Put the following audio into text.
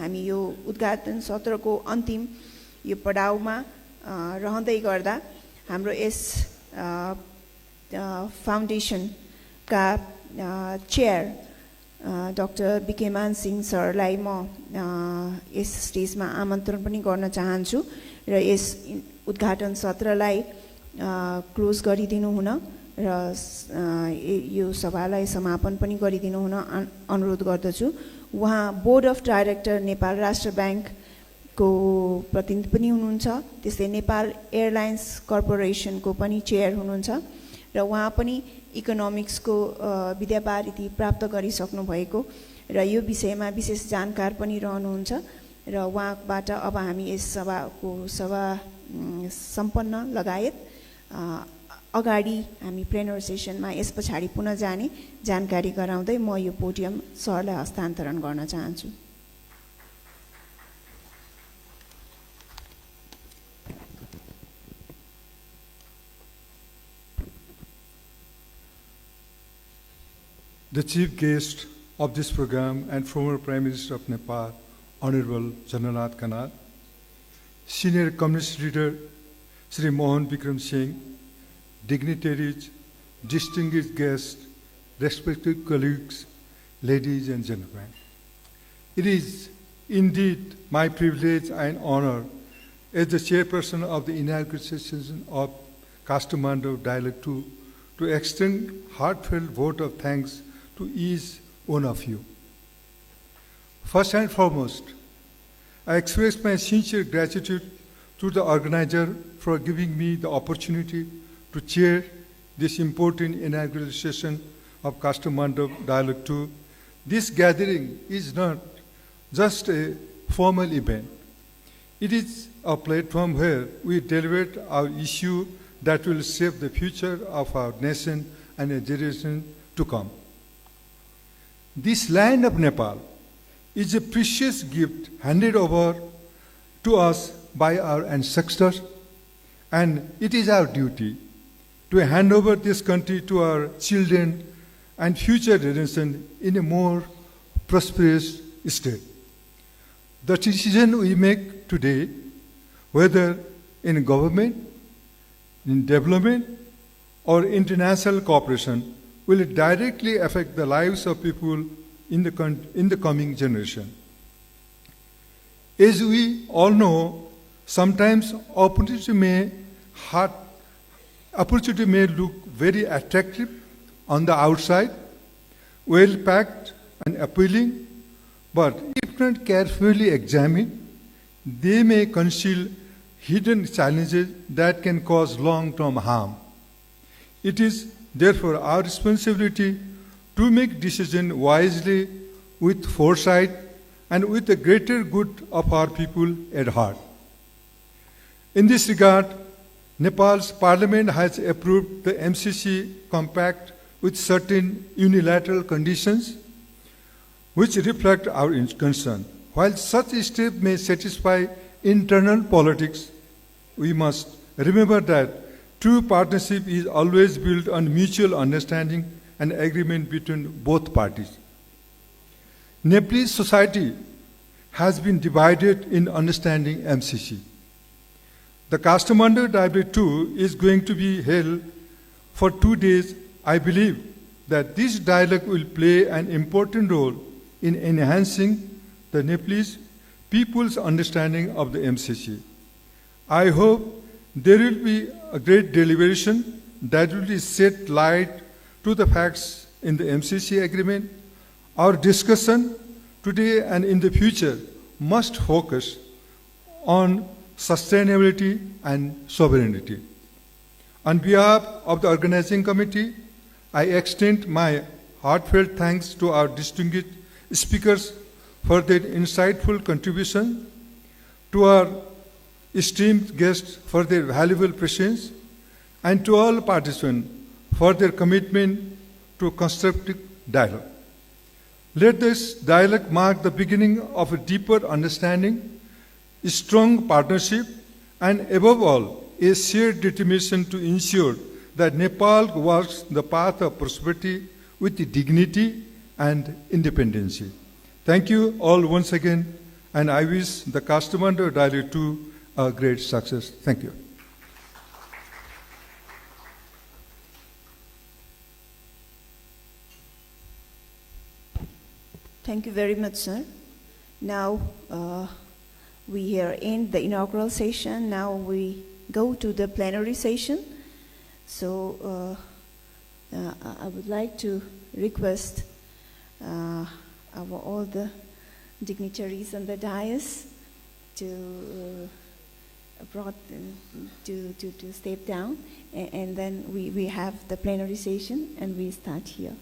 हामी यो उद्घाटन सत्रको अन्तिम यो पडाउमा रहँदै गर्दा हाम्रो यस फाउन्डेसनका चेयर डाक्टर बिके मान सिंह सरलाई म यस स्टेजमा आमन्त्रण पनि गर्न चाहन्छु र यस उद्घाटन सत्रलाई क्लोज गरिदिनु हुन र यो सभालाई समापन पनि गरिदिनु हुन अनुरोध गर्दछु। उहाँ बोर्ड अफ डाइरेक्टर नेपाल राष्ट्र ब्याङ्कको प्रतिनिधि पनि हुनुहुन्छ, त्यस्तै नेपाल एयरलाइन्स कर्पोरेसनको पनि चेयर हुनुहुन्छ र उहाँ पनि इकोनोमिक्सको विद्यावारिधि प्राप्त गरिसक्नु भएको र यो विषयमा विशेष जानकार पनि रहनुहुन्छ र उहाँबाट अब हामी यस सभा सम्पन्न लगायत अगाडि हामी प्लेनर सेसनमा यस पछाडि पुनः जाने जानकारी गराउँदै म यो पोडियम सरलाई हस्तान्तरण गर्न चाहन्छु। The chief guest of this program and former Prime Minister of Nepal, Honorable Jananath Kanal, Senior Communist Leader Sri Mohan Vikram Singh, dignitaries, distinguished guests, respected colleagues, ladies and gentlemen. It is indeed my privilege and honor as the chairperson of the inaugural session of Kathmandu Dialogue 2 to extend heartfelt vote of thanks to each one of you. First and foremost, I express my sincere gratitude to the organizer for giving me the opportunity to chair this important inaugural session of Kathmandu Dialogue 2. This gathering is not just a formal event. It is a platform where we deliberate our issue that will shape the future of our nation and a generation to come. This land of Nepal is a precious gift handed over to us by our ancestors, and it is our duty to hand over this country to our children and future generation in a more prosperous state. The decision we make today, whether in government, in development, or international cooperation, will directly affect the lives of people in the coming generation. As we all know, sometimes opportunity may look very attractive on the outside, well-packed and appealing, but if not carefully examined, they may conceal hidden challenges that can cause long-term harm. It is therefore our responsibility to make decisions wisely, with foresight, and with the greater good of our people at heart. In this regard, Nepal's parliament has approved the MCC Compact with certain unilateral conditions which reflect our concern. While such steps may satisfy internal politics, we must remember that true partnership is always built on mutual understanding and agreement between both parties. Nepalese society has been divided in understanding MCC. The Kathmandu Dialogue 2 is going to be held for 2 days. I believe that this dialogue will play an important role in enhancing the Nepalese people's understanding of the MCC. I hope there will be a great deliberation that will shed light to the facts in the MCC agreement. Our discussion today and in the future must focus on sustainability and sovereignty. On behalf of the organizing committee, I extend my heartfelt thanks to our distinguished speakers for their insightful contribution, to our esteemed guests for their valuable presence, and to all participants for their commitment to constructive dialogue. Let this dialogue mark the beginning of a deeper understanding, a strong partnership, and above all, a shared determination to ensure that Nepal walks the path of prosperity with dignity and independence. Thank you all once again, and I wish the Kathmandu Rally 2 a great success. Thank you. Thank you very much, sir. Now, we here end the inaugural session. Now we go to the plenary session. So, I would like to request all the dignitaries on the dais to step down, and then we have the plenary session, and we start here.